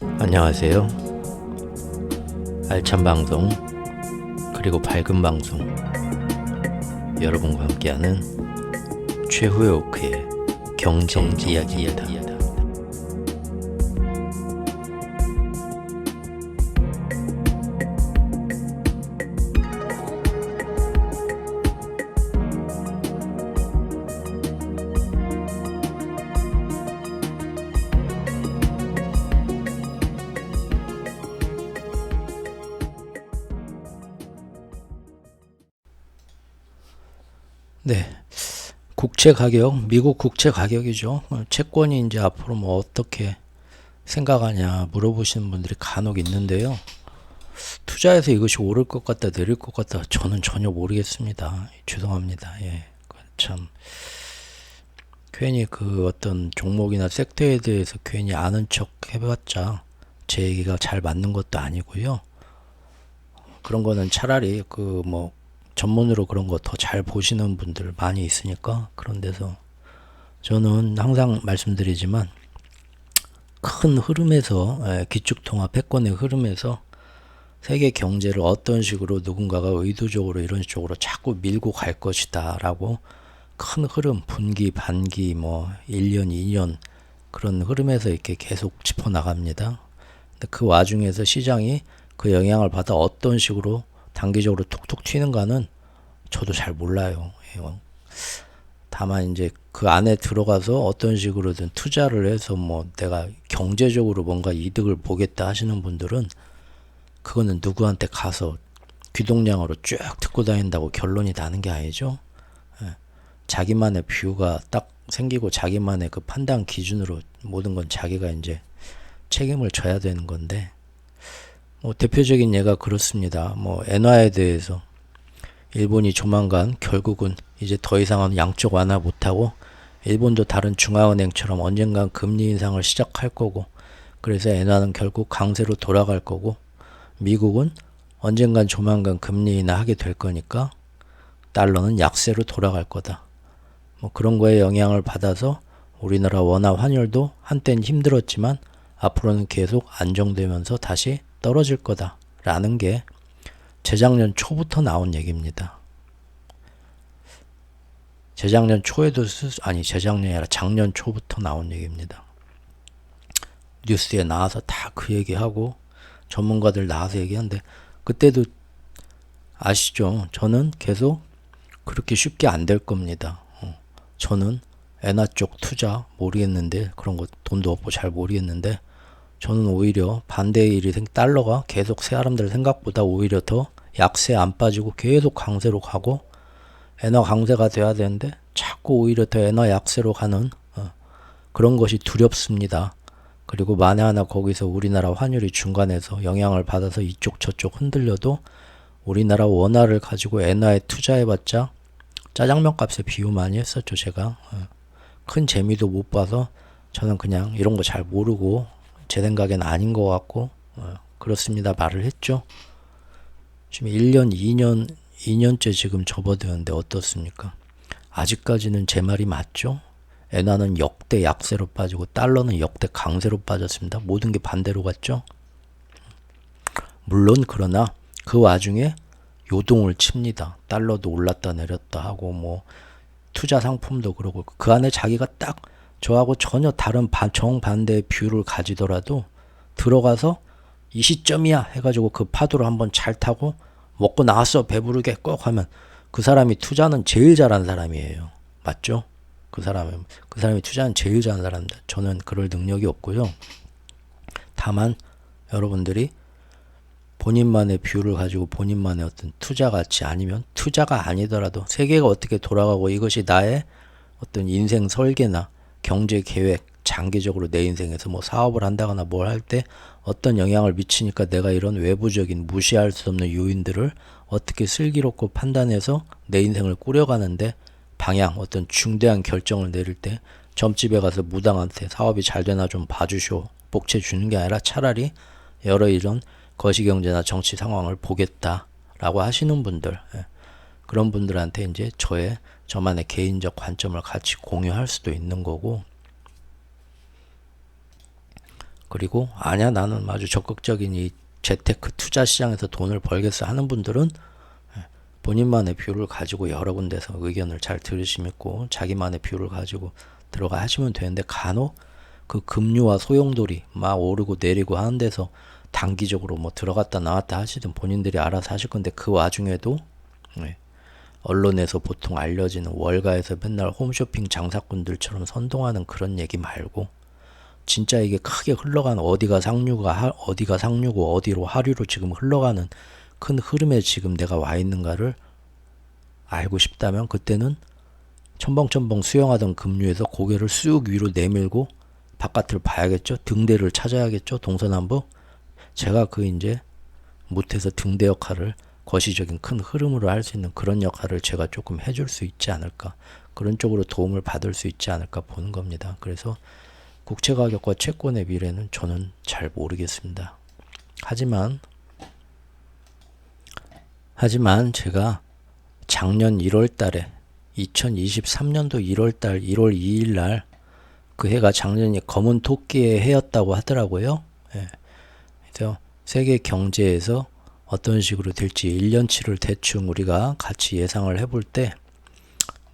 안녕하세요. 알찬 방송 그리고 밝은 방송 여러분과 함께하는 최후의 오크의 경제 이야기입니다. 네, 국채 가격, 미국 국채 가격이죠. 채권이 이제 앞으로 뭐 어떻게 생각하냐 물어보시는 분들이 간혹 있는데요. 투자해서 이것이 오를 것 같다, 내릴 것 같다, 저는 전혀 모르겠습니다. 죄송합니다. 예, 참 괜히 그 어떤 종목이나 섹터에 대해서 괜히 아는 척 해봤자 제 얘기가 잘 맞는 것도 아니고요. 그런 거는 차라리 그 뭐 전문으로 그런 거 더 잘 보시는 분들 많이 있으니까 그런 데서 저는 항상 말씀드리지만 큰 흐름에서 기축통화 패권의 흐름에서 세계 경제를 어떤 식으로 누군가가 의도적으로 이런 쪽으로 자꾸 밀고 갈 것이다 라고 큰 흐름 분기 반기 뭐 1년 2년 그런 흐름에서 이렇게 계속 짚어 나갑니다. 근데 그 와중에서 시장이 그 영향을 받아 어떤 식으로 단기적으로 툭툭 튀는가는 저도 잘 몰라요. 다만 이제 그 안에 들어가서 어떤 식으로든 투자를 해서 뭐 내가 경제적으로 뭔가 이득을 보겠다 하시는 분들은 그거는 누구한테 가서 귀동냥으로 쭉 듣고 다닌다고 결론이 나는 게 아니죠. 자기만의 뷰가 딱 생기고 자기만의 그 판단 기준으로 모든 건 자기가 이제 책임을 져야 되는 건데 뭐 대표적인 예가 그렇습니다. 뭐 엔화에 대해서 일본이 조만간 결국은 이제 더 이상은 양적 완화 못하고 일본도 다른 중앙은행처럼 언젠간 금리 인상을 시작할 거고 그래서 엔화는 결국 강세로 돌아갈 거고 미국은 언젠간 조만간 금리 인하하게 될 거니까 달러는 약세로 돌아갈 거다. 뭐 그런 거에 영향을 받아서 우리나라 원화 환율도 한때는 힘들었지만 앞으로는 계속 안정되면서 다시 떨어질 거다라는 게 재작년 초부터 나온 얘기입니다. 재작년 초에도 재작년이 아니라 작년 초부터 나온 얘기입니다. 뉴스에 나와서 다 그 얘기하고 전문가들 나와서 얘기하는데 그때도 아시죠? 저는 계속 그렇게 쉽게 안 될 겁니다. 저는 엔화 쪽 투자 모르겠는데 그런 거 돈도 없고 잘 모르겠는데 저는 오히려 반대의 일이 달러가 계속 사람들 생각보다 오히려 더 약세 안 빠지고 계속 강세로 가고 엔화 강세가 돼야 되는데 자꾸 오히려 더 엔화 약세로 가는 그런 것이 두렵습니다. 그리고 만에 하나 거기서 우리나라 환율이 중간에서 영향을 받아서 이쪽 저쪽 흔들려도 우리나라 원화를 가지고 엔화에 투자해봤자 짜장면 값에 비유 많이 했었죠. 제가 큰 재미도 못 봐서 저는 그냥 이런 거 잘 모르고 제 생각엔 아닌 것 같고 그렇습니다 말을 했죠. 지금 1년 2년째 지금 접어드는데 어떻습니까? 아직까지는 제 말이 맞죠? 엔화는 역대 약세로 빠지고 달러는 역대 강세로 빠졌습니다. 모든 게 반대로 갔죠? 물론 그러나 그 와중에 요동을 칩니다. 달러도 올랐다 내렸다 하고 뭐 투자 상품도 그러고 그 안에 자기가 딱 저하고 전혀 다른 정반대의 뷰를 가지더라도 들어가서 이 시점이야 해가지고 그 파도를 한번 잘 타고 먹고 나왔어 배부르게 꼭 하면 그 사람이 투자는 제일 잘하는 사람이에요. 맞죠? 그 사람이 투자는 제일 잘하는 사람입니다. 저는 그럴 능력이 없고요. 다만 여러분들이 본인만의 뷰를 가지고 본인만의 어떤 투자 가치 아니면 투자가 아니더라도 세계가 어떻게 돌아가고 이것이 나의 어떤 인생 설계나 경제 계획 장기적으로 내 인생에서 뭐 사업을 한다거나 뭘 할 때 어떤 영향을 미치니까 내가 이런 외부적인 무시할 수 없는 요인들을 어떻게 슬기롭고 판단해서 내 인생을 꾸려가는데 방향 어떤 중대한 결정을 내릴 때 점집에 가서 무당한테 사업이 잘 되나 좀 봐주쇼 복채 주는 게 아니라 차라리 여러 이런 거시경제나 정치 상황을 보겠다라고 하시는 분들 그런 분들한테 이제 저만의 개인적 관점을 같이 공유할 수도 있는 거고 그리고 아니야 나는 아주 적극적인 이 재테크 투자 시장에서 돈을 벌겠어 하는 분들은 본인만의 뷰를 가지고 여러 군데서 의견을 잘 들으시고 자기만의 뷰를 가지고 들어가 하시면 되는데, 간혹 그 금융와 소용돌이 막 오르고 내리고 하는 데서 단기적으로 뭐 들어갔다 나왔다 하시든 본인들이 알아서 하실 건데, 그 와중에도 언론에서 보통 알려지는 월가에서 맨날 홈쇼핑 장사꾼들처럼 선동하는 그런 얘기 말고, 진짜 이게 크게 흘러가는 어디가 상류고 어디로 하류로 지금 흘러가는 큰 흐름에 지금 내가 와 있는가를 알고 싶다면, 그때는 첨벙첨벙 수영하던 급류에서 고개를 쑥 위로 내밀고 바깥을 봐야겠죠. 등대를 찾아야겠죠. 동서남북. 제가 그 이제 못해서 등대 역할을 거시적인 큰 흐름으로 할 수 있는 그런 역할을 제가 조금 해줄 수 있지 않을까, 그런 쪽으로 도움을 받을 수 있지 않을까 보는 겁니다. 그래서 국채 가격과 채권의 미래는 저는 잘 모르겠습니다. 하지만 제가 작년 1월 달에 2023년도 1월 달 1월 2일 날, 그 해가 작년이 검은 토끼의 해였다고 하더라고요. 그래서 세계 경제에서 어떤 식으로 될지 1년치를 대충 우리가 같이 예상을 해볼 때,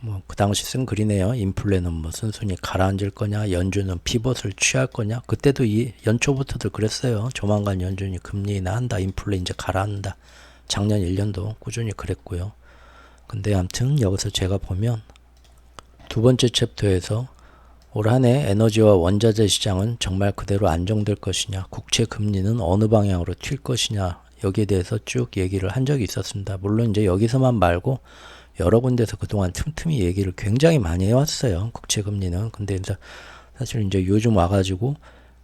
뭐 그 당시 쓴 글이네요. 인플레는 뭐 순순히 가라앉을 거냐, 연준은 피벗을 취할 거냐. 그때도 이 연초부터도 그랬어요. 조만간 연준이 금리 인하한다, 인플레 이제 가라앉는다. 작년 1년도 꾸준히 그랬고요. 근데 아무튼 여기서 제가 보면 두 번째 챕터에서 올 한 해 에너지와 원자재 시장은 정말 그대로 안정될 것이냐, 국채 금리는 어느 방향으로 튈 것이냐, 여기에 대해서 쭉 얘기를 한 적이 있었습니다. 물론 이제 여기서만 말고 여러 군데서 그동안 틈틈이 얘기를 굉장히 많이 해왔어요. 국채 금리는. 근데 이제 사실 이제 요즘 와가지고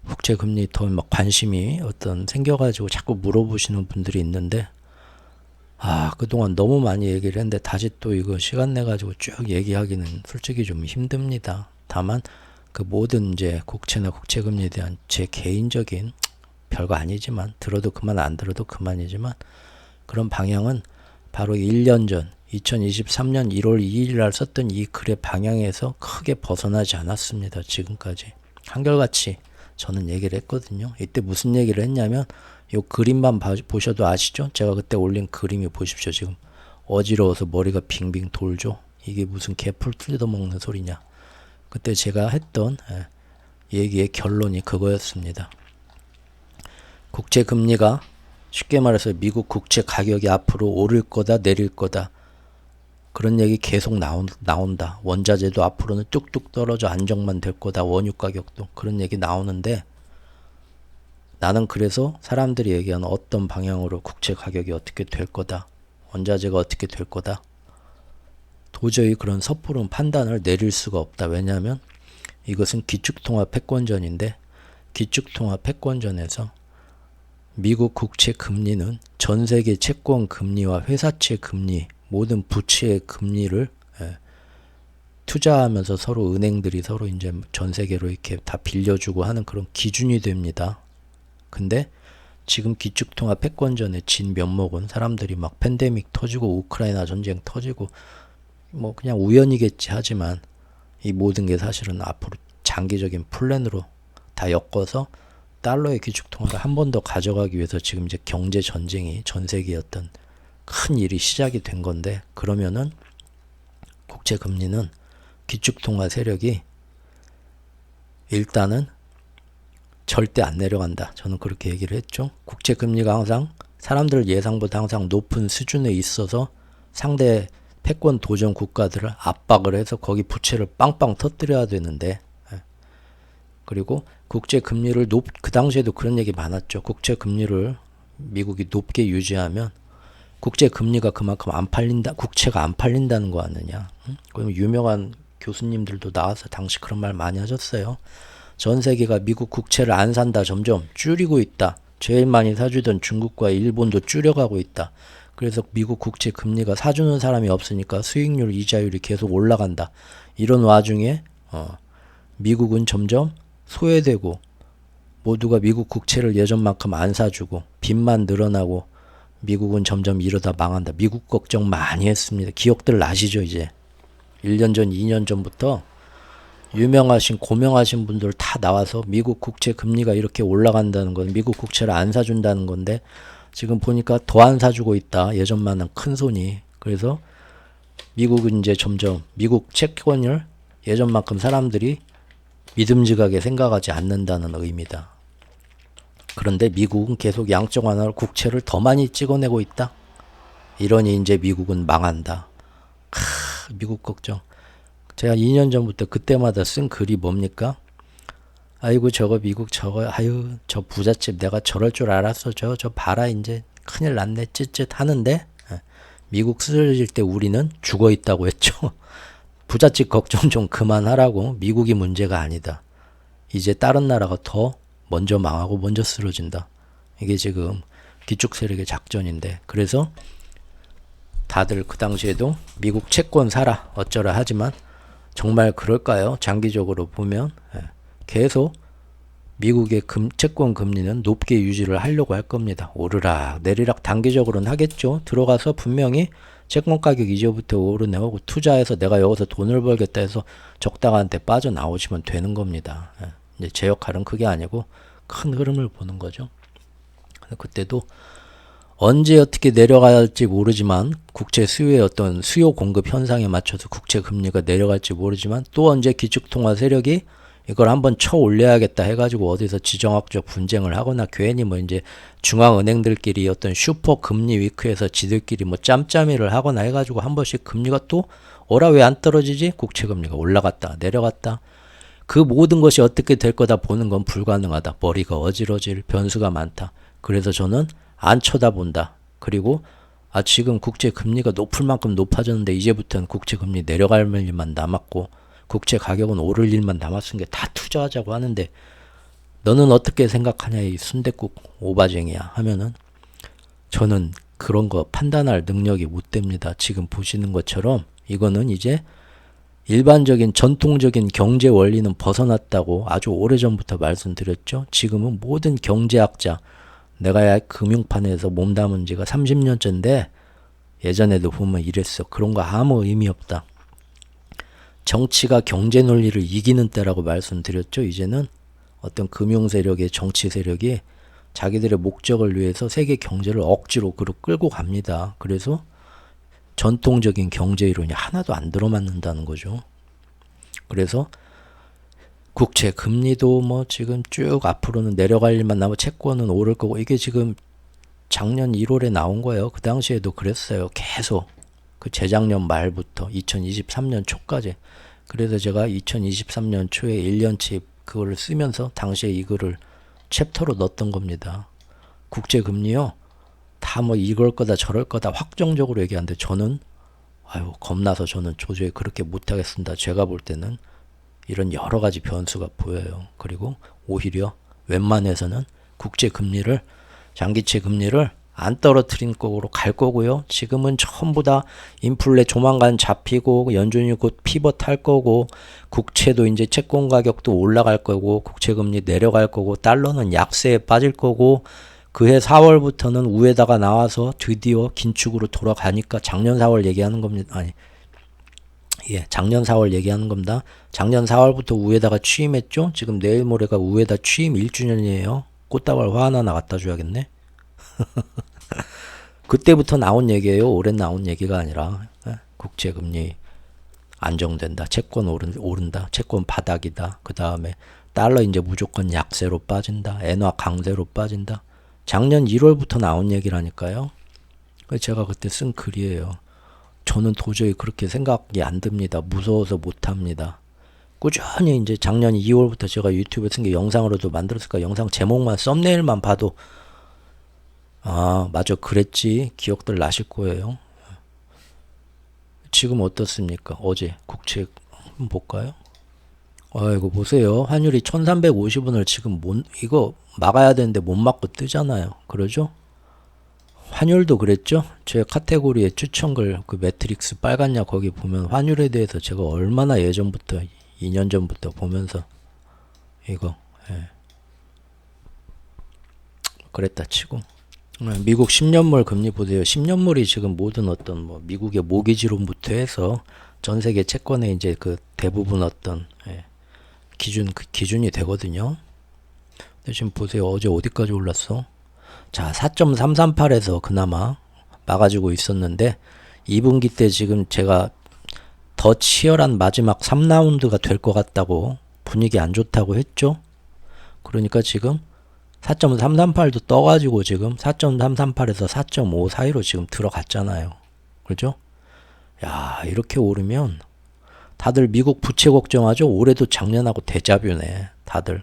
국채 금리 더 막 관심이 어떤 생겨가지고 자꾸 물어보시는 분들이 있는데, 그동안 너무 많이 얘기를 했는데 다시 또 이거 시간 내가지고 쭉 얘기하기는 솔직히 좀 힘듭니다. 다만 그 모든 이제 국채나 국채금리에 대한 제 개인적인, 별거 아니지만 들어도 그만 안 들어도 그만이지만, 그런 방향은 바로 1년 전 2023년 1월 2일 날 썼던 이 글의 방향에서 크게 벗어나지 않았습니다. 지금까지 한결같이 저는 얘기를 했거든요. 이때 무슨 얘기를 했냐면, 요 그림만 보셔도 아시죠? 제가 그때 올린 그림이 보십시오. 지금 어지러워서 머리가 빙빙 돌죠. 이게 무슨 개풀 뜯어먹는 소리냐. 그때 제가 했던 얘기의 결론이 그거였습니다. 국채 금리가, 쉽게 말해서 미국 국채 가격이 앞으로 오를 거다 내릴 거다, 그런 얘기 계속 나온다. 원자재도 앞으로는 뚝뚝 떨어져 안정만 될 거다. 원유 가격도 그런 얘기 나오는데, 나는 그래서 사람들이 얘기하는 어떤 방향으로 국채 가격이 어떻게 될 거다, 원자재가 어떻게 될 거다, 도저히 그런 섣부른 판단을 내릴 수가 없다. 왜냐하면 이것은 기축통화 패권전인데, 기축통화 패권전에서 미국 국채 금리는 전 세계 채권 금리와 회사채 금리, 모든 부채의 금리를 투자하면서 서로 은행들이 서로 이제 전 세계로 이렇게 다 빌려주고 하는 그런 기준이 됩니다. 근데 지금 기축통화 패권전의 진 면목은 사람들이 막 팬데믹 터지고 우크라이나 전쟁 터지고 뭐 그냥 우연이겠지 하지만, 이 모든 게 사실은 앞으로 장기적인 플랜으로 다 엮어서 달러의 기축통화를 한 번 더 가져가기 위해서 지금 이제 경제 전쟁이 전 세계의 어떤 큰 일이 시작이 된 건데, 그러면은 국채 금리는 기축통화 세력이 일단은 절대 안 내려간다. 저는 그렇게 얘기를 했죠. 국채 금리가 항상 사람들 예상보다 항상 높은 수준에 있어서 상대 패권 도전 국가들을 압박을 해서 거기 부채를 빵빵 터뜨려야 되는데, 그리고 국채 금리를 그 당시에도 그런 얘기 많았죠. 국채 금리를 미국이 높게 유지하면 국채 금리가 그만큼 안 팔린다, 국채가 안 팔린다는 거 아니냐. 그럼 유명한 교수님들도 나와서 당시 그런 말 많이 하셨어요. 전 세계가 미국 국채를 안 산다, 점점 줄이고 있다. 제일 많이 사주던 중국과 일본도 줄여가고 있다. 그래서 미국 국채 금리가 사주는 사람이 없으니까 수익률, 이자율이 계속 올라간다. 이런 와중에 미국은 점점 소외되고, 모두가 미국 국채를 예전만큼 안 사주고 빚만 늘어나고, 미국은 점점 이러다 망한다. 미국 걱정 많이 했습니다. 기억들 나시죠? 이제 1년 전, 2년 전부터 유명하신 고명하신 분들 다 나와서 미국 국채 금리가 이렇게 올라간다는 건 미국 국채를 안 사준다는 건데 지금 보니까 더 안 사주고 있다. 예전만한 큰 손이. 그래서 미국은 이제 점점 미국 채권을 예전만큼 사람들이 믿음직하게 생각하지 않는다는 의미다. 그런데 미국은 계속 양적 완화로 국채를 더 많이 찍어내고 있다. 이러니 이제 미국은 망한다. 미국 걱정. 제가 2년 전부터 그때마다 쓴 글이 뭡니까? 아이고 저거 미국 저거 아유 저 부잣집 내가 저럴 줄 알았어. 저 봐라 이제 큰일 났네 쯧쯧 하는데 미국 쓰러질 때 우리는 죽어 있다고 했죠. 부잣집 걱정 좀 그만하라고. 미국이 문제가 아니다. 이제 다른 나라가 더 먼저 망하고 먼저 쓰러진다. 이게 지금 기축 세력의 작전인데 그래서 다들 그 당시에도 미국 채권 사라 어쩌라 하지만 정말 그럴까요? 장기적으로 보면 계속 미국의 채권 금리는 높게 유지를 하려고 할 겁니다. 오르락 내리락 단기적으로는 하겠죠. 들어가서 분명히 채권 가격 이제부터 오르내고 투자해서 내가 여기서 돈을 벌겠다 해서 적당한 데 빠져나오시면 되는 겁니다. 이제 제 역할은 그게 아니고 큰 흐름을 보는 거죠. 그때도 언제 어떻게 내려갈지 모르지만 국채 수요의 어떤 수요 공급 현상에 맞춰서 국채 금리가 내려갈지 모르지만 또 언제 기축통화 세력이 이걸 한번 쳐 올려야겠다 해가지고 어디서 지정학적 분쟁을 하거나 괜히 뭐 이제 중앙은행들끼리 어떤 슈퍼 금리 위크에서 지들끼리 뭐 짬짬이를 하거나 해가지고 한 번씩 금리가 또 어라 왜 안 떨어지지? 국채 금리가 올라갔다 내려갔다. 그 모든 것이 어떻게 될 거다 보는 건 불가능하다. 머리가 어질어질 변수가 많다. 그래서 저는 안 쳐다본다. 그리고 지금 국채 금리가 높을 만큼 높아졌는데 이제부터는 국채 금리 내려갈 일만 남았고 국채 가격은 오를 일만 남았은 게 다 투자하자고 하는데 너는 어떻게 생각하냐 이 순댓국 오바쟁이야 하면은 저는 그런 거 판단할 능력이 못 됩니다. 지금 보시는 것처럼 이거는 이제 일반적인 전통적인 경제 원리는 벗어났다고 아주 오래전부터 말씀드렸죠. 지금은 모든 경제학자 내가 금융판에서 몸담은 지가 30년째인데 예전에도 보면 이랬어. 그런 거 아무 의미 없다. 정치가 경제 논리를 이기는 때라고 말씀드렸죠. 이제는 어떤 금융 세력의 정치 세력이 자기들의 목적을 위해서 세계 경제를 억지로 끌고 갑니다. 그래서 전통적인 경제 이론이 하나도 안 들어맞는다는 거죠. 그래서 국채 금리도 뭐 지금 쭉 앞으로는 내려갈 일만 남아 채권은 오를 거고 이게 지금 작년 1월에 나온 거예요. 그 당시에도 그랬어요. 계속 그 재작년 말부터 2023년 초까지. 그래서 제가 2023년 초에 1년치 그거를 쓰면서 당시에 이거를 챕터로 넣었던 겁니다. 국채 금리요. 다 뭐 이럴 거다 저럴 거다 확정적으로 얘기하는데 저는 겁나서 저는 도저히 그렇게 못하겠습니다. 제가 볼 때는 이런 여러 가지 변수가 보여요. 그리고 오히려 웬만해서는 국채 금리를 장기채 금리를 안 떨어뜨린 거로 갈 거고요. 지금은 전부 다 인플레 조만간 잡히고 연준이 곧 피벗 할 거고 국채도 이제 채권 가격도 올라갈 거고 국채 금리 내려갈 거고 달러는 약세에 빠질 거고 그해 4월부터는 우에다가 나와서 드디어 긴축으로 돌아가니까 작년 4월 얘기하는 겁니다. 작년 4월 얘기하는 겁니다. 작년 4월부터 우에다가 취임했죠. 지금 내일 모레가 우에다 취임 1주년이에요. 꽃다발 화 하나 갖다 줘야겠네. 그때부터 나온 얘기예요. 올해 나온 얘기가 아니라 국채 금리 안정된다. 채권 오른다. 채권 바닥이다. 그 다음에 달러 이제 무조건 약세로 빠진다. 엔화 강세로 빠진다. 작년 1월부터 나온 얘기라니까요. 제가 그때 쓴 글이에요. 저는 도저히 그렇게 생각이 안 듭니다. 무서워서 못합니다. 꾸준히 이제 작년 2월부터 제가 유튜브에 쓴 게 영상으로도 만들었을까 영상 제목만 썸네일만 봐도 맞아 그랬지 기억들 나실 거예요. 지금 어떻습니까? 어제 국채 한번 볼까요? 이거 보세요. 환율이 1350원을 지금 이거 막아야 되는데 못 막고 뜨잖아요. 그러죠? 환율도 그랬죠? 제 카테고리에 추천글 그 매트릭스 빨갛냐 거기 보면 환율에 대해서 제가 얼마나 예전부터 2년 전부터 보면서 이거 그랬다 치고 미국 10년물 금리 보세요. 10년물이 지금 모든 어떤 뭐 미국의 모기지론부터 해서 전 세계 채권의 이제 그 대부분 어떤 기준이 되거든요. 근데 지금 보세요. 어제 어디까지 올랐어? 자, 4.338에서 그나마 막아주고 있었는데 2분기 때 지금 제가 더 치열한 마지막 3라운드가 될 것 같다고 분위기 안 좋다고 했죠. 그러니까 지금 4.338도 떠가지고 지금 4.338에서 4.5 사이로 지금 들어갔잖아요. 그죠? 야, 이렇게 오르면 다들 미국 부채 걱정하죠. 올해도 작년하고 데자뷰네. 다들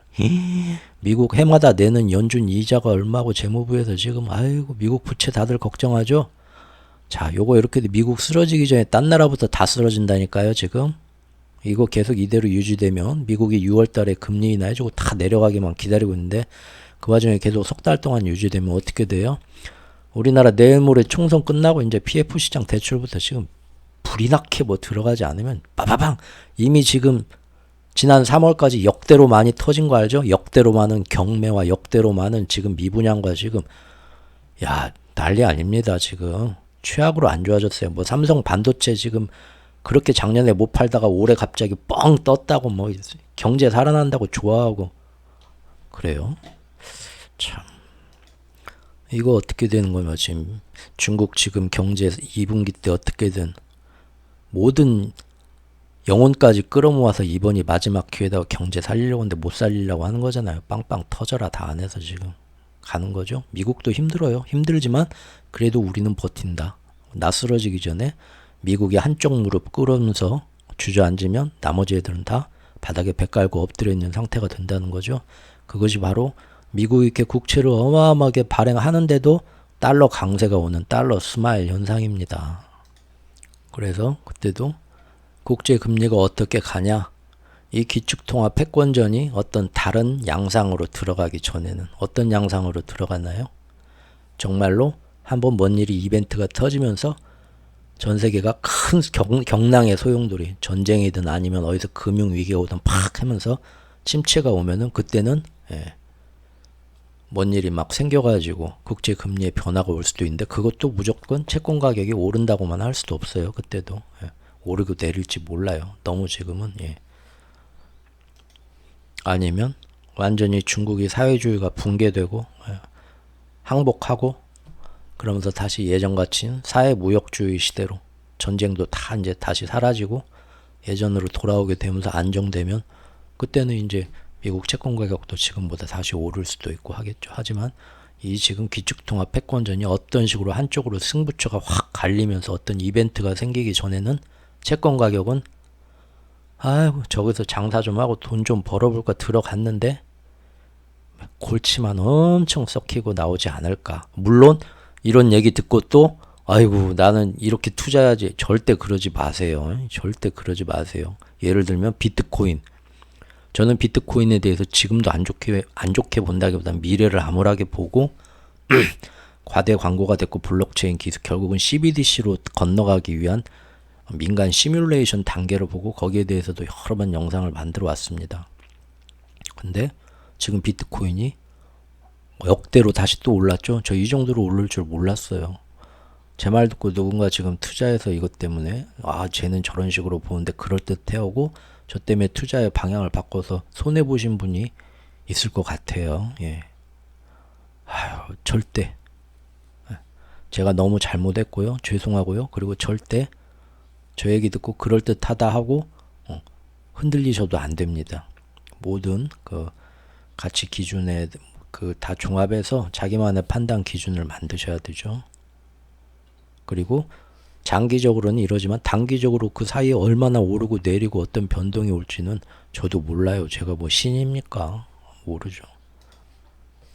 미국 해마다 내는 연준 이자가 얼마고 재무부에서 지금 아이고 미국 부채 다들 걱정하죠. 자, 요거 이렇게 미국 쓰러지기 전에 딴 나라부터 다 쓰러진다니까요. 지금 이거 계속 이대로 유지되면 미국이 6월 달에 금리 인하 해주고 다 내려가기만 기다리고 있는데 그 와중에 계속 석 달 동안 유지되면 어떻게 돼요? 우리나라 내일 모레 총선 끝나고 이제 PF 시장 대출부터 지금 불이 나게 뭐 들어가지 않으면 빠바방 이미 지금 지난 3월까지 역대로 많이 터진 거 알죠? 역대로 많은 경매와 역대로 많은 지금 미분양과 지금 야 난리 아닙니다. 지금 최악으로 안 좋아졌어요. 뭐 삼성 반도체 지금 그렇게 작년에 못 팔다가 올해 갑자기 뻥 떴다고 뭐 경제 살아난다고 좋아하고 그래요. 참 이거 어떻게 되는 거면 지금 중국 지금 경제 2분기 때 어떻게든 모든 영혼까지 끌어모아서 이번이 마지막 기회다 경제 살리려고 하는데 못 살리려고 하는 거잖아요. 빵빵 터져라 다 안에서 지금 가는 거죠. 미국도 힘들어요. 힘들지만 그래도 우리는 버틴다. 나 쓰러지기 전에 미국이 한쪽 무릎 꿇으면서 주저앉으면 나머지 애들은 다 바닥에 배 깔고 엎드려 있는 상태가 된다는 거죠. 그것이 바로 미국이 이렇게 국채를 어마어마하게 발행하는데도 달러 강세가 오는 달러 스마일 현상입니다. 그래서 그때도 국제 금리가 어떻게 가냐? 이 기축통화 패권전이 어떤 다른 양상으로 들어가기 전에는 어떤 양상으로 들어갔나요? 정말로 한번 뭔 일이 이벤트가 터지면서 전 세계가 큰 경랑의 소용돌이 전쟁이든 아니면 어디서 금융위기가 오든 팍 하면서 침체가 오면은 그때는 뭔 일이 막 생겨가지고 국제 금리의 변화가 올 수도 있는데 그것도 무조건 채권 가격이 오른다고만 할 수도 없어요. 그때도 오르고 내릴지 몰라요. 너무 지금은 아니면 완전히 중국이 사회주의가 붕괴되고 항복하고 그러면서 다시 예전같이 사회무역주의 시대로 전쟁도 다 이제 다시 사라지고 예전으로 돌아오게 되면서 안정되면 그때는 이제 미국 채권 가격도 지금보다 다시 오를 수도 있고 하겠죠. 하지만 이 지금 기축통화 패권전이 어떤 식으로 한쪽으로 승부처가 확 갈리면서 어떤 이벤트가 생기기 전에는 채권 가격은 아이고 저기서 장사 좀 하고 돈 좀 벌어볼까 들어갔는데 골치만 엄청 썩히고 나오지 않을까. 물론 이런 얘기 듣고 또 아이고 나는 이렇게 투자해야지. 절대 그러지 마세요. 절대 그러지 마세요. 예를 들면 비트코인. 저는 비트코인에 대해서 지금도 안 좋게 본다기보다 미래를 암울하게 보고 과대 광고가 됐고 블록체인 기술 결국은 CBDC로 건너가기 위한 민간 시뮬레이션 단계를 보고 거기에 대해서도 여러 번 영상을 만들어 왔습니다. 근데 지금 비트코인이 역대로 다시 또 올랐죠. 저 이 정도로 오를 줄 몰랐어요. 제 말 듣고 누군가 지금 투자해서 이것 때문에 쟤는 저런 식으로 보는데 그럴듯해 하고 저 때문에 투자의 방향을 바꿔서 손해보신 분이 있을 것 같아요. 절대 제가 너무 잘못했고요. 죄송하고요. 그리고 절대 저 얘기 듣고 그럴듯하다 하고 흔들리셔도 안 됩니다. 모든 그 가치 기준에 그 다 종합해서 자기만의 판단 기준을 만드셔야 되죠. 그리고 장기적으로는 이러지만 단기적으로 그 사이에 얼마나 오르고 내리고 어떤 변동이 올지는 저도 몰라요. 제가 뭐 신입니까? 모르죠.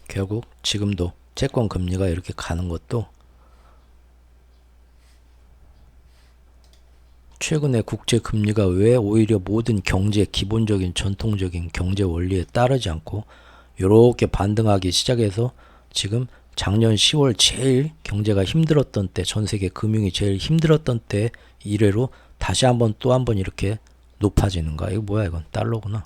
결국 지금도 채권 금리가 이렇게 가는 것도 최근에 국제 금리가 왜 오히려 모든 경제 기본적인 전통적인 경제 원리에 따르지 않고 이렇게 반등하기 시작해서 지금 작년 10월 제일 경제가 힘들었던 때, 전 세계 금융이 제일 힘들었던 때 이래로 다시 한번 또 한번 이렇게 높아지는가? 이거 뭐야 이건 달러구나.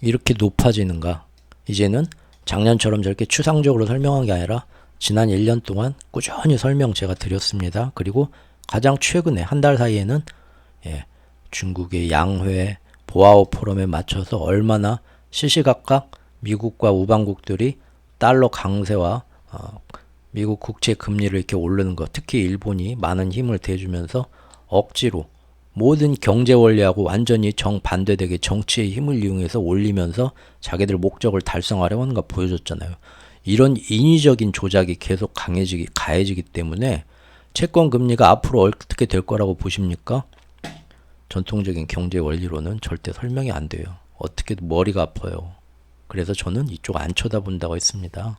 이렇게 높아지는가? 이제는 작년처럼 저렇게 추상적으로 설명한 게 아니라 지난 1년 동안 꾸준히 설명 제가 드렸습니다. 그리고 가장 최근에 한 달 사이에는 중국의 양회 보아오 포럼에 맞춰서 얼마나 시시각각 미국과 우방국들이 달러 강세와 미국 국채 금리를 이렇게 오르는 거, 특히 일본이 많은 힘을 대주면서 억지로 모든 경제 원리하고 완전히 정반대되게 정치의 힘을 이용해서 올리면서 자기들 목적을 달성하려고 하는 거 보여줬잖아요. 이런 인위적인 조작이 계속 가해지기 때문에 채권 금리가 앞으로 어떻게 될 거라고 보십니까? 전통적인 경제 원리로는 절대 설명이 안 돼요. 어떻게 머리가 아파요. 그래서 저는 이쪽 안 쳐다본다고 했습니다.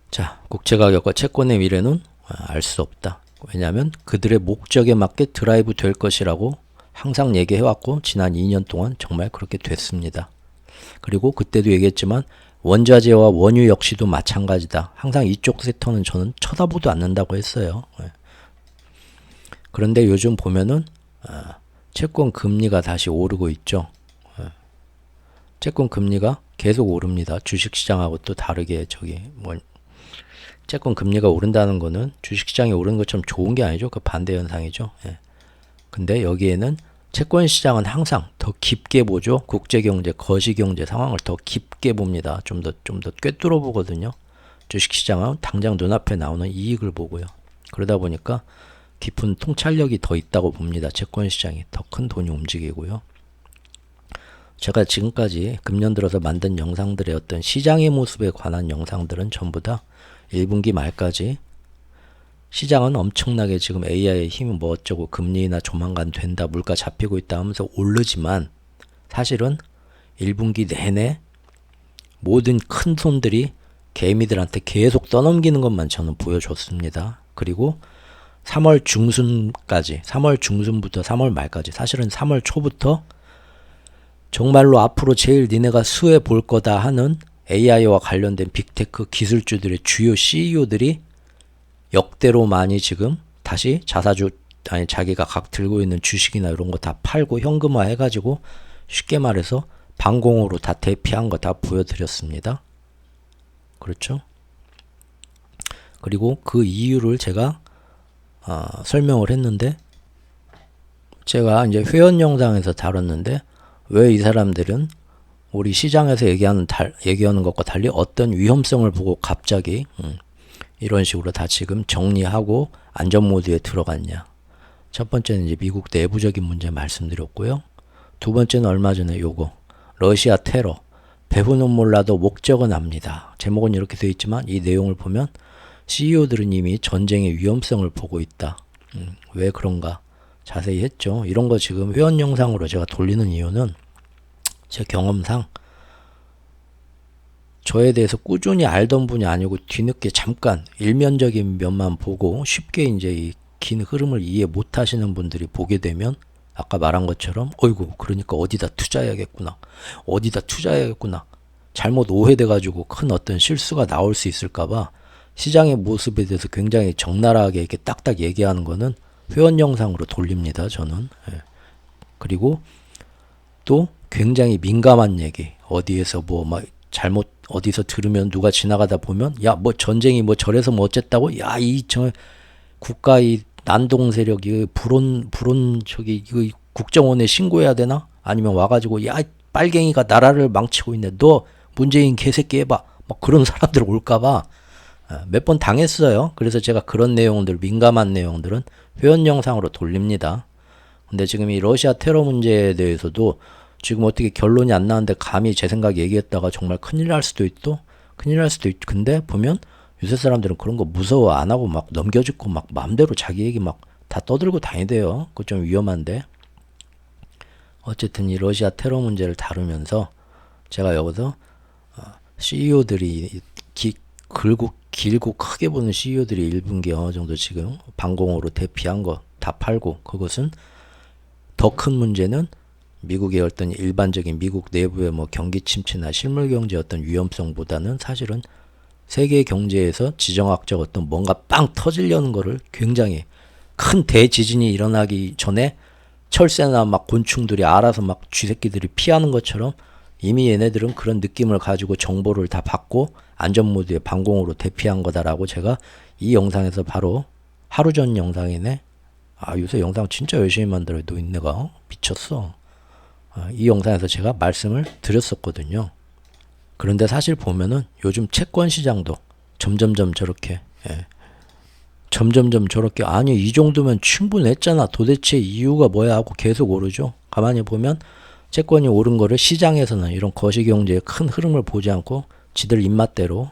자, 국채 가격과 채권의 미래는 알 수 없다. 왜냐하면 그들의 목적에 맞게 드라이브 될 것이라고 항상 얘기해왔고 지난 2년 동안 정말 그렇게 됐습니다. 그리고 그때도 얘기했지만 원자재와 원유 역시도 마찬가지다. 항상 이쪽 섹터는 저는 쳐다보도 않는다고 했어요. 그런데 요즘 보면은 채권 금리가 다시 오르고 있죠. 채권 금리가 계속 오릅니다. 주식시장하고 또 다르게 채권 금리가 오른다는 거는 주식시장이 오르는 것처럼 좋은 게 아니죠. 그 반대 현상이죠. 근데 여기에는 채권 시장은 항상 더 깊게 보죠. 국제경제, 거시경제 상황을 더 깊게 봅니다. 좀 더 꿰뚫어 보거든요. 주식시장은 당장 눈앞에 나오는 이익을 보고요. 그러다 보니까 깊은 통찰력이 더 있다고 봅니다. 채권 시장이 더 큰 돈이 움직이고요. 제가 지금까지 금년 들어서 만든 영상들의 어떤 시장의 모습에 관한 영상들은 전부 다 1분기 말까지 시장은 엄청나게 지금 AI의 힘이 뭐 어쩌고 금리나 조만간 된다, 물가 잡히고 있다 하면서 오르지만 사실은 1분기 내내 모든 큰 손들이 개미들한테 계속 떠넘기는 것만 저는 보여줬습니다. 그리고 3월 중순까지, 3월 중순부터 3월 말까지, 사실은 3월 초부터 정말로 앞으로 제일 니네가 수혜 볼 거다 하는 AI와 관련된 빅테크 기술주들의 주요 CEO들이 역대로 많이 지금 다시 자기가 각 들고 있는 주식이나 이런 거 다 팔고 현금화 해가지고 쉽게 말해서 방공호로 다 대피한 거 다 보여드렸습니다. 그렇죠? 그리고 그 이유를 제가 설명을 했는데 제가 이제 회원 영상에서 다뤘는데 왜 이 사람들은 우리 시장에서 얘기하는 것과 달리 어떤 위험성을 보고 갑자기 이런 식으로 다 지금 정리하고 안전 모드에 들어갔냐. 첫 번째는 이제 미국 내부적인 문제 말씀드렸고요. 두 번째는 얼마 전에 요거 러시아 테러. 배후는 몰라도 목적은 압니다. 제목은 이렇게 되어 있지만 이 내용을 보면 CEO들은 이미 전쟁의 위험성을 보고 있다. 왜 그런가 자세히 했죠. 이런 거 지금 회원 영상으로 제가 돌리는 이유는 제 경험상 저에 대해서 꾸준히 알던 분이 아니고 뒤늦게 잠깐 일면적인 면만 보고 쉽게 이제 이 긴 흐름을 이해 못 하시는 분들이 보게 되면 아까 말한 것처럼 어이구 그러니까 어디다 투자해야겠구나. 잘못 오해돼 가지고 큰 어떤 실수가 나올 수 있을까봐 시장의 모습에 대해서 굉장히 적나라하게 이렇게 딱딱 얘기하는 거는 회원 영상으로 돌립니다. 저는. 그리고 또 굉장히 민감한 얘기 어디에서 뭐 막 잘못 어디서 들으면 누가 지나가다 보면 야 뭐 전쟁이 뭐 저래서 뭐 어쨌다고 야 이 저 국가 이 난동 세력이 불온 저기 이거 국정원에 신고해야 되나 아니면 와가지고 야 빨갱이가 나라를 망치고 있네 너 문재인 개새끼 해봐 막 그런 사람들 올까봐 몇 번 당했어요. 그래서 제가 그런 내용들 민감한 내용들은 회원 영상으로 돌립니다. 근데 지금 이 러시아 테러 문제에 대해서도 지금 어떻게 결론이 안 나는데 감히 제 생각 얘기했다가 정말 큰일 날 수도 있고 근데 보면 요새 사람들은 그런 거 무서워 안 하고 막 넘겨짚고 막 마음대로 자기 얘기 막 다 떠들고 다니대요. 그거 좀 위험한데 어쨌든 이 러시아 테러 문제를 다루면서 제가 여기서 CEO들이 길고 크게 보는 CEO들이 1분기에 어느 정도 지금 방공호로 대피한 거 다 팔고 그것은 더 큰 문제는 미국의 어떤 일반적인 미국 내부의 뭐 경기 침체나 실물 경제 어떤 위험성보다는 사실은 세계 경제에서 지정학적 어떤 뭔가 빵 터지려는 거를 굉장히 큰 대지진이 일어나기 전에 철새나 막 곤충들이 알아서 막 쥐새끼들이 피하는 것처럼 이미 얘네들은 그런 느낌을 가지고 정보를 다 받고 안전모드에 방공으로 대피한 거다라고 제가 이 영상에서 바로 하루 전 영상이네. 요새 영상 진짜 열심히 만들어요. 노인네가 미쳤어. 이 영상에서 제가 말씀을 드렸었거든요. 그런데 사실 보면은 요즘 채권 시장도 점점점 저렇게 점점점 저렇게 아니 이 정도면 충분했잖아 도대체 이유가 뭐야 하고 계속 오르죠. 가만히 보면 채권이 오른 거를 시장에서는 이런 거시경제의 큰 흐름을 보지 않고 지들 입맛대로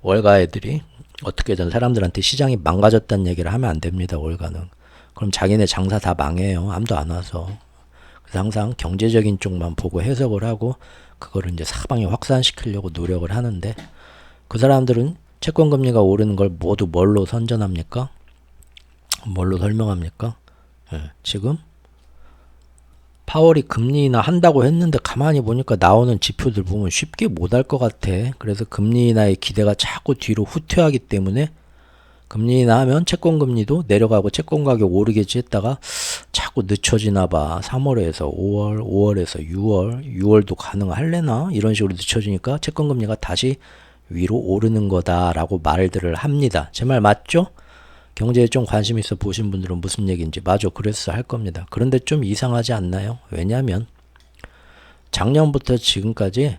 월가 애들이 어떻게든 사람들한테 시장이 망가졌다는 얘기를 하면 안 됩니다. 월가는. 그럼 자기네 장사 다 망해요. 아무도 안 와서. 그래서 항상 경제적인 쪽만 보고 해석을 하고 그거를 이제 사방에 확산시키려고 노력을 하는데 그 사람들은 채권금리가 오르는 걸 모두 뭘로 선전합니까? 뭘로 설명합니까? 지금 파월이 금리 인하 한다고 했는데 가만히 보니까 나오는 지표들 보면 쉽게 못할 것 같아. 그래서 금리 인하의 기대가 자꾸 뒤로 후퇴하기 때문에 금리 인하하면 채권금리도 내려가고 채권 가격 오르겠지 했다가 자꾸 늦춰지나 봐. 3월에서 5월, 5월에서 6월, 6월도 가능할래나? 이런 식으로 늦춰지니까 채권금리가 다시 위로 오르는 거다라고 말들을 합니다. 제 말 맞죠? 경제에 좀 관심 있어 보신 분들은 무슨 얘기인지 맞아 그랬어 할 겁니다. 그런데 좀 이상하지 않나요? 왜냐하면 작년부터 지금까지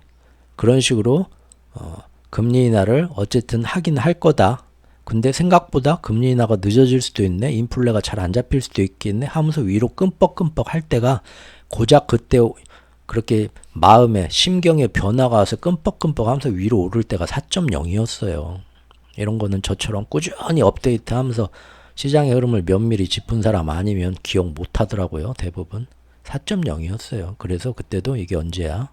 그런 식으로 금리 인하를 어쨌든 하긴 할 거다. 근데 생각보다 금리 인하가 늦어질 수도 있네. 인플레가 잘 안 잡힐 수도 있겠네 하면서 위로 끔뻑끔뻑 할 때가 고작 그때 그렇게 마음에 심경에 변화가 와서 끔뻑끔뻑 하면서 위로 오를 때가 4.0이었어요. 이런 거는 저처럼 꾸준히 업데이트 하면서 시장의 흐름을 면밀히 짚은 사람 아니면 기억 못 하더라고요. 대부분 4.0이었어요. 그래서 그때도 이게 언제야?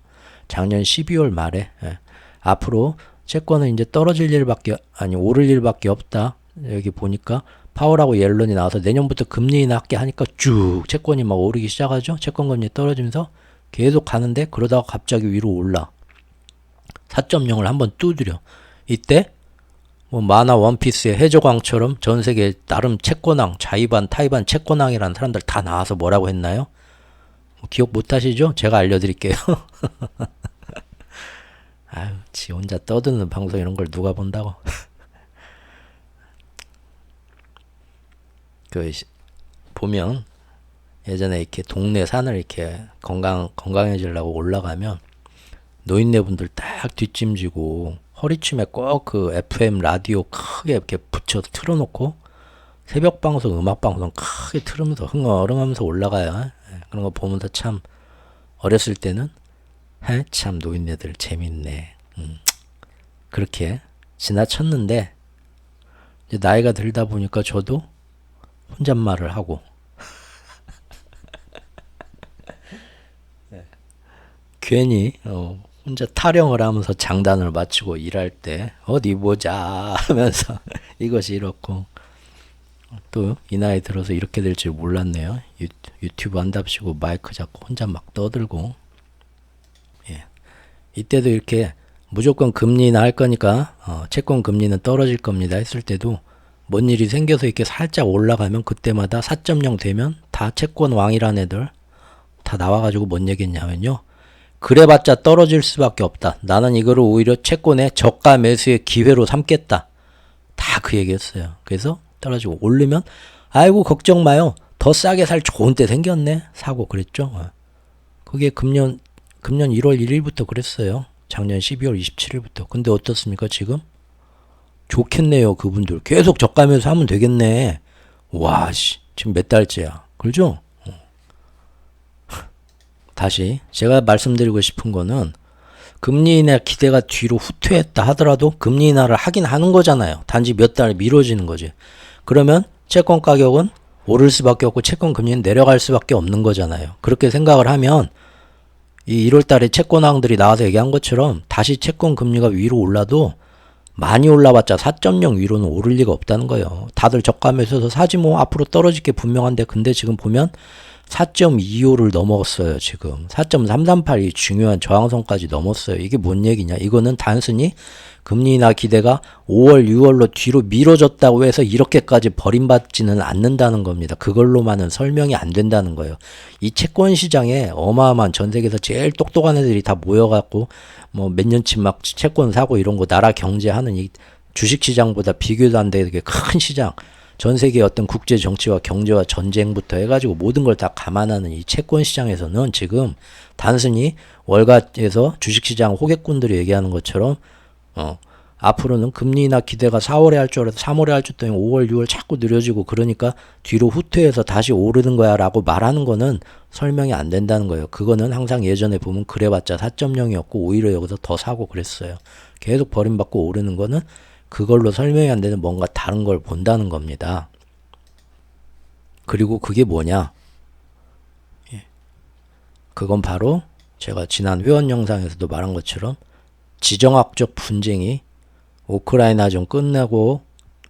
작년 12월 말에 앞으로 채권은 이제 떨어질 일밖에 아니 오를 일밖에 없다. 여기 보니까 파월하고 옐런이 나와서 내년부터 금리 인하하게 하니까 쭉 채권이 막 오르기 시작하죠. 채권 금리 떨어지면서 계속 가는데 그러다가 갑자기 위로 올라 4.0을 한번 두드려. 이때 뭐 만화 원피스의 해적왕처럼 전 세계 나름 채권왕, 자이반, 타이반 채권왕이라는 사람들 다 나와서 뭐라고 했나요? 기억 못 하시죠? 제가 알려드릴게요. 아유, 지 혼자 떠드는 방송 이런 걸 누가 본다고. 보면 예전에 이렇게 동네 산을 이렇게 건강해지려고 올라가면 노인네분들 딱 뒷짐지고 허리춤에 꼭 그 FM 라디오 크게 이렇게 붙여 틀어놓고 새벽 방송, 음악 방송 크게 틀으면서 흥얼흥하면서 올라가요. 그런 거 보면서 참 어렸을 때는 참 노인네들 재밌네. 그렇게 지나쳤는데 이제 나이가 들다 보니까 저도 혼잣말을 하고 괜히 혼자 타령을 하면서 장단을 맞추고 일할 때 어디 보자 하면서 이것이 이렇고 또 이 나이 들어서 이렇게 될 줄 몰랐네요. 유튜브 한답시고 마이크 잡고 혼자 막 떠들고 이때도 이렇게 무조건 금리 인하 할 거니까 채권 금리는 떨어질 겁니다 했을 때도 뭔 일이 생겨서 이렇게 살짝 올라가면 그때마다 4.0 되면 다 채권 왕이란 애들 다 나와가지고 뭔 얘기했냐면요. 그래봤자 떨어질 수밖에 없다. 나는 이거를 오히려 채권의 저가 매수의 기회로 삼겠다. 다 그 얘기였어요. 그래서 떨어지고 오르면 아이고 걱정 마요. 더 싸게 살 좋은 때 생겼네. 사고 그랬죠. 그게 금년 1월 1일부터 그랬어요. 작년 12월 27일부터. 근데 어떻습니까 지금? 좋겠네요 그분들. 계속 저가 매수 하면 되겠네. 와 씨 지금 몇 달째야. 그렇죠? 다시 제가 말씀드리고 싶은 거는 금리 인하 기대가 뒤로 후퇴했다 하더라도 금리 인하를 하긴 하는 거잖아요. 단지 몇 달 미뤄지는 거지. 그러면 채권 가격은 오를 수밖에 없고 채권 금리는 내려갈 수밖에 없는 거잖아요. 그렇게 생각을 하면 이 1월 달에 채권왕들이 나와서 얘기한 것처럼 다시 채권 금리가 위로 올라도 많이 올라봤자 4.0 위로는 오를 리가 없다는 거예요. 다들 저가 매수해서 사지 뭐 앞으로 떨어질 게 분명한데 근데 지금 보면 4.25를 넘었어요. 지금 4.338이 중요한 저항선까지 넘었어요. 이게 뭔 얘기냐? 이거는 단순히 금리 인하 기대가 5월, 6월로 뒤로 미뤄졌다고 해서 이렇게까지 버림받지는 않는다는 겁니다. 그걸로만은 설명이 안 된다는 거예요. 이 채권 시장에 어마어마한 전 세계에서 제일 똑똑한 애들이 다 모여갖고 뭐 몇 년치 막 채권 사고 이런 거 나라 경제하는 이 주식 시장보다 비교도 안 되게 큰 시장. 전 세계 어떤 국제 정치와 경제와 전쟁부터 해가지고 모든 걸 다 감안하는 이 채권 시장에서는 지금 단순히 월가에서 주식시장 호객꾼들이 얘기하는 것처럼 앞으로는 금리 인하 기대가 4월에 할 줄 알아서 3월에 할 줄 알았더니 5월, 6월 자꾸 느려지고 그러니까 뒤로 후퇴해서 다시 오르는 거야 라고 말하는 거는 설명이 안 된다는 거예요. 그거는 항상 예전에 보면 그래봤자 4.0이었고 오히려 여기서 더 사고 그랬어요. 계속 버림받고 오르는 거는 그걸로 설명이 안 되는 뭔가 다른 걸 본다는 겁니다. 그리고 그게 뭐냐? 그건 바로 제가 지난 회원 영상에서도 말한 것처럼 지정학적 분쟁이 우크라이나전 끝나고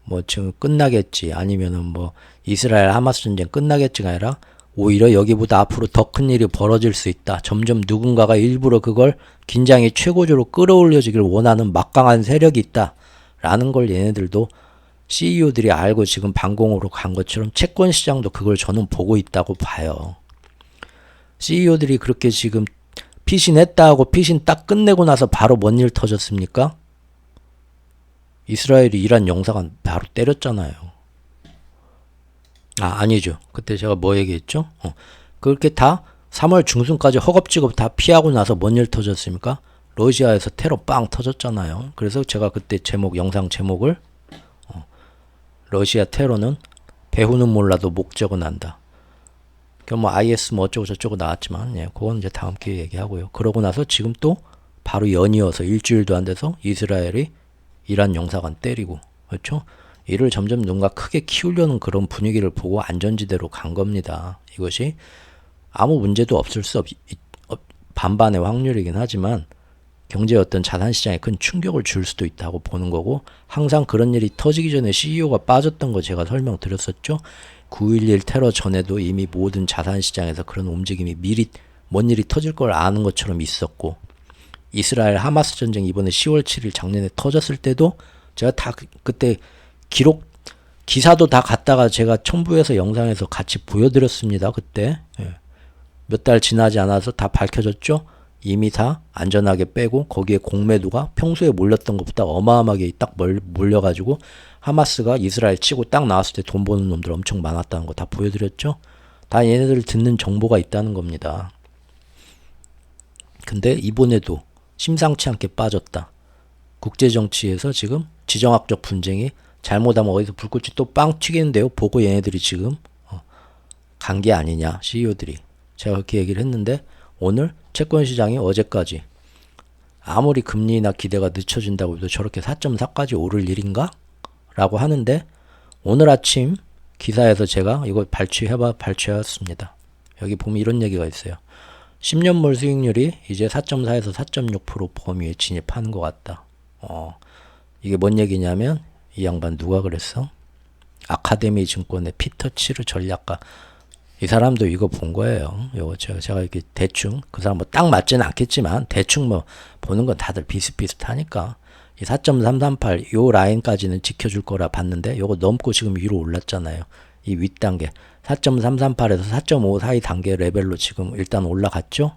뭐 지금 끝나겠지 아니면은 뭐 이스라엘 하마스 전쟁 끝나겠지가 아니라 오히려 여기보다 앞으로 더 큰 일이 벌어질 수 있다. 점점 누군가가 일부러 그걸 긴장이 최고조로 끌어올려지길 원하는 막강한 세력이 있다. 라는 걸 얘네들도 CEO들이 알고 지금 반공으로 간 것처럼 채권 시장도 그걸 저는 보고 있다고 봐요. CEO들이 그렇게 지금 피신했다 하고 피신 딱 끝내고 나서 바로 뭔 일 터졌습니까? 이스라엘이 이란 영사관 바로 때렸잖아요. 아니죠. 그때 제가 뭐 얘기했죠? 그렇게 다 3월 중순까지 허겁지겁 다 피하고 나서 뭔 일 터졌습니까? 러시아에서 테러 빵 터졌잖아요. 그래서 제가 그때 영상 제목을 러시아 테러는 배후는 몰라도 목적은 안다. 그럼 뭐 IS 뭐 어쩌고 저쩌고 나왔지만 그건 이제 다음 기회에 얘기하고요. 그러고 나서 지금 또 바로 연이어서 일주일도 안 돼서 이스라엘이 이란 영사관 때리고 그렇죠? 이를 점점 누군가 크게 키우려는 그런 분위기를 보고 안전지대로 간 겁니다. 이것이 아무 문제도 없을 수 반반의 확률이긴 하지만 경제의 어떤 자산시장에 큰 충격을 줄 수도 있다고 보는 거고 항상 그런 일이 터지기 전에 CEO가 빠졌던 거 제가 설명드렸었죠. 9.11 테러 전에도 이미 모든 자산시장에서 그런 움직임이 미리 뭔 일이 터질 걸 아는 것처럼 있었고 이스라엘 하마스 전쟁 이번에 10월 7일 작년에 터졌을 때도 제가 다 그때 기사도 다 갖다가 제가 첨부해서 영상에서 같이 보여드렸습니다. 그때 몇 달 지나지 않아서 다 밝혀졌죠. 이미 다 안전하게 빼고 거기에 공매도가 평소에 몰렸던 것보다 어마어마하게 딱 몰려가지고 하마스가 이스라엘 치고 딱 나왔을 때 돈 버는 놈들 엄청 많았다는 거 다 보여드렸죠. 다 얘네들 듣는 정보가 있다는 겁니다. 근데 이번에도 심상치 않게 빠졌다. 국제정치에서 지금 지정학적 분쟁이 잘못하면 어디서 불꽃이 또 빵 튀기는데요. 보고 얘네들이 지금 간 게 아니냐 CEO들이. 제가 그렇게 얘기를 했는데 오늘 채권시장이 어제까지 아무리 금리나 기대가 늦춰진다고 해도 저렇게 4.4까지 오를 일인가? 라고 하는데 오늘 아침 기사에서 제가 이거 발췌해왔습니다. 여기 보면 이런 얘기가 있어요. 10년물 수익률이 이제 4.4에서 4.6% 범위에 진입하는 것 같다. 이게 뭔 얘기냐면 이 양반 누가 그랬어? 아카데미 증권의 피터 치르 전략가. 이 사람도 이거 본 거예요. 요거 제가 이렇게 대충 그 사람 뭐 딱 맞지는 않겠지만 대충 뭐 보는 건 다들 비슷비슷하니까 이 4.338 요 라인까지는 지켜줄 거라 봤는데 요거 넘고 지금 위로 올랐잖아요. 이 윗단계 4.338에서 4.5 사이 단계 레벨로 지금 일단 올라갔죠.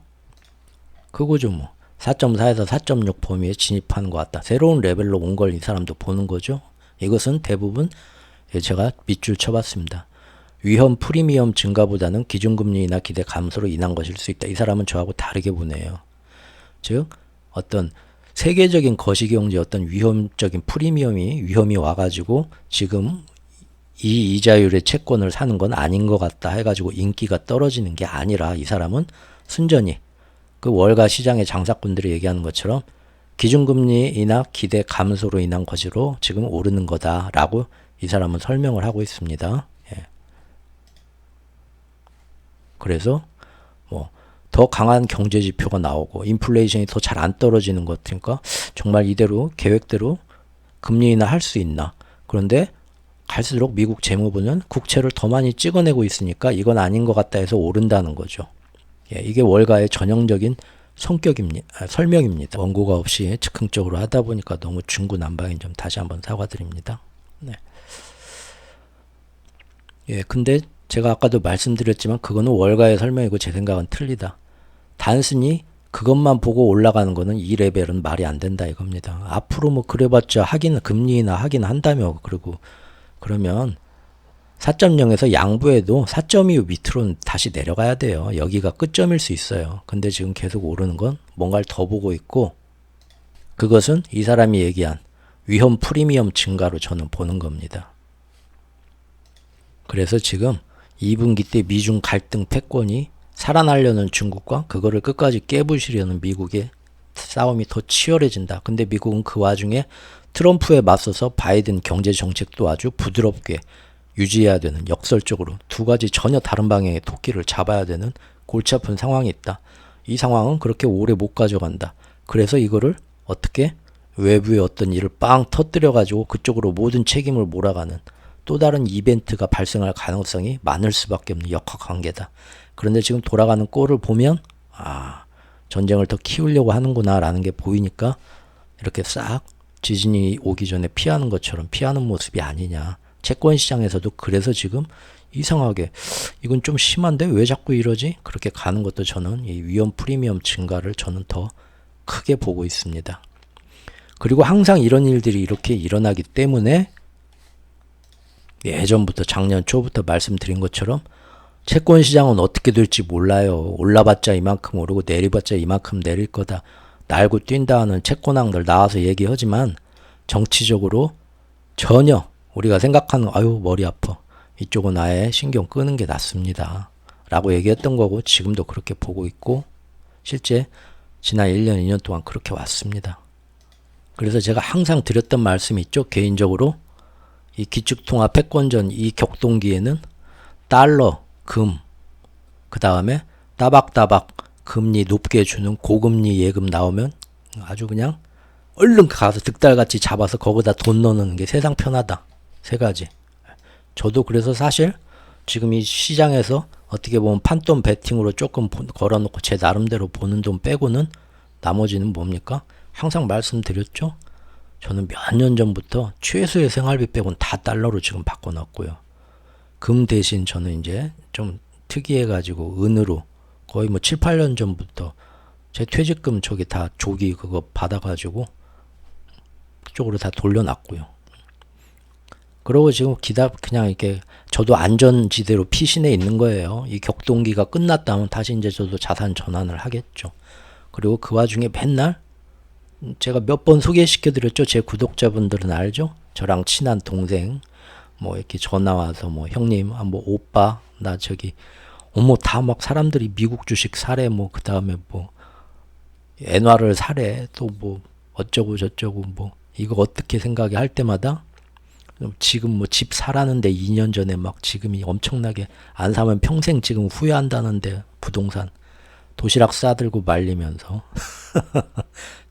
그거죠 뭐. 4.4에서 4.6 범위에 진입하는 것 같다. 새로운 레벨로 온 걸 이 사람도 보는 거죠. 이것은 대부분 제가 밑줄 쳐봤습니다. 위험 프리미엄 증가보다는 기준금리 인하 기대 감소로 인한 것일 수 있다. 이 사람은 저하고 다르게 보네요. 즉 어떤 세계적인 거시경제 어떤 위험적인 위험이 와가지고 지금 이 이자율의 채권을 사는 건 아닌 것 같다 해가지고 인기가 떨어지는 게 아니라 이 사람은 순전히 그 월가 시장의 장사꾼들이 얘기하는 것처럼 기준금리 인하 기대 감소로 인한 것으로 지금 오르는 거다라고 이 사람은 설명을 하고 있습니다. 그래서 뭐 더 강한 경제 지표가 나오고 인플레이션이 더 잘 안 떨어지는 것 같으니까 정말 이대로 계획대로 금리 인하 할 수 있나. 그런데 갈수록 미국 재무부는 국채를 더 많이 찍어내고 있으니까 이건 아닌 것 같다 해서 오른다는 거죠. 이게 월가의 전형적인 설명입니다. 원고가 없이 즉흥적으로 하다 보니까 너무 중구난방인 점 다시 한번 사과드립니다. 근데 제가 아까도 말씀드렸지만 그거는 월가의 설명이고 제 생각은 틀리다. 단순히 그것만 보고 올라가는 거는 이 레벨은 말이 안 된다 이겁니다. 앞으로 뭐 그래봤자 금리 인하 하긴 한다며 그러고 그러면 4.0에서 양보해도 4.25 밑으로는 다시 내려가야 돼요. 여기가 끝점일 수 있어요. 근데 지금 계속 오르는 건 뭔가를 더 보고 있고, 그것은 이 사람이 얘기한 위험 프리미엄 증가로 저는 보는 겁니다. 그래서 지금 2분기 때 미중 갈등 패권이 살아나려는 중국과 그거를 끝까지 깨부시려는 미국의 싸움이 더 치열해진다. 근데 미국은 그 와중에 트럼프에 맞서서 바이든 경제 정책도 아주 부드럽게 유지해야 되는, 역설적으로 두 가지 전혀 다른 방향의 토끼를 잡아야 되는 골치 아픈 상황이 있다. 이 상황은 그렇게 오래 못 가져간다. 그래서 이거를 어떻게 외부의 어떤 일을 빵 터뜨려 가지고 그쪽으로 모든 책임을 몰아가는 또 다른 이벤트가 발생할 가능성이 많을 수밖에 없는 역학관계다. 그런데 지금 돌아가는 꼴을 보면 전쟁을 더 키우려고 하는구나 라는 게 보이니까 이렇게 싹 지진이 오기 전에 피하는 것처럼 피하는 모습이 아니냐. 채권 시장에서도 그래서 지금 이상하게 이건 좀 심한데 왜 자꾸 이러지? 그렇게 가는 것도 저는 이 위험 프리미엄 증가를 저는 더 크게 보고 있습니다. 그리고 항상 이런 일들이 이렇게 일어나기 때문에 예전부터 작년 초부터 말씀드린 것처럼 채권 시장은 어떻게 될지 몰라요. 올라봤자 이만큼 오르고 내려봤자 이만큼 내릴 거다. 날고 뛴다 하는 채권왕들 나와서 얘기하지만 정치적으로 전혀 우리가 생각하는 아유 머리 아파. 이쪽은 아예 신경 끄는 게 낫습니다. 라고 얘기했던 거고 지금도 그렇게 보고 있고 실제 지난 1년, 2년 동안 그렇게 왔습니다. 그래서 제가 항상 드렸던 말씀이 있죠. 개인적으로 이 기축통화 패권전 이 격동기에는 달러, 금, 그 다음에 따박따박 금리 높게 주는 고금리 예금 나오면 아주 그냥 얼른 가서 득달같이 잡아서 거기다 돈 넣는 게 세상 편하다. 세 가지. 저도 그래서 사실 지금 이 시장에서 어떻게 보면 판돈 베팅으로 조금 걸어놓고 제 나름대로 보는 돈 빼고는 나머지는 뭡니까? 항상 말씀드렸죠. 저는 몇 년 전부터 최소의 생활비 빼고는 다 달러로 지금 바꿔놨고요. 금 대신 저는 이제 좀 특이해가지고 은으로 거의 뭐 7, 8년 전부터 제 퇴직금 저기 다 조기 그거 받아가지고 그쪽으로 다 돌려놨고요. 그러고 지금 그냥 이렇게 저도 안전지대로 피신해 있는 거예요. 이 격동기가 끝났다면 다시 이제 저도 자산 전환을 하겠죠. 그리고 그 와중에 맨날 제가 몇 번 소개시켜 드렸죠. 제 구독자분들은 알죠? 저랑 친한 동생 뭐 이렇게 전화 와서 뭐 형님, 뭐 오빠, 나 저기 어머 다 막 사람들이 미국 주식 사래 뭐 그다음에 뭐 엔화를 사래 또 뭐 어쩌고 저쩌고 뭐 이거 어떻게 생각해 할 때마다 지금 뭐 집 사라는데 2년 전에 막 지금이 엄청나게 안 사면 평생 지금 후회한다는데 부동산 도시락 싸들고 말리면서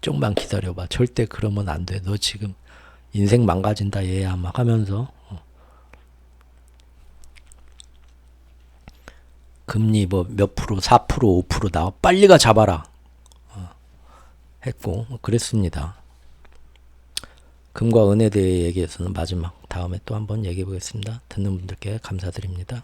좀만 기다려봐. 절대 그러면 안 돼. 너 지금 인생 망가진다 얘야 막 하면서 금리 뭐 몇 프로 4% 5% 나와 빨리 가 잡아라 했고 그랬습니다. 금과 은에 대해 얘기해서는 마지막 다음에 또 한번 얘기해 보겠습니다. 듣는 분들께 감사드립니다.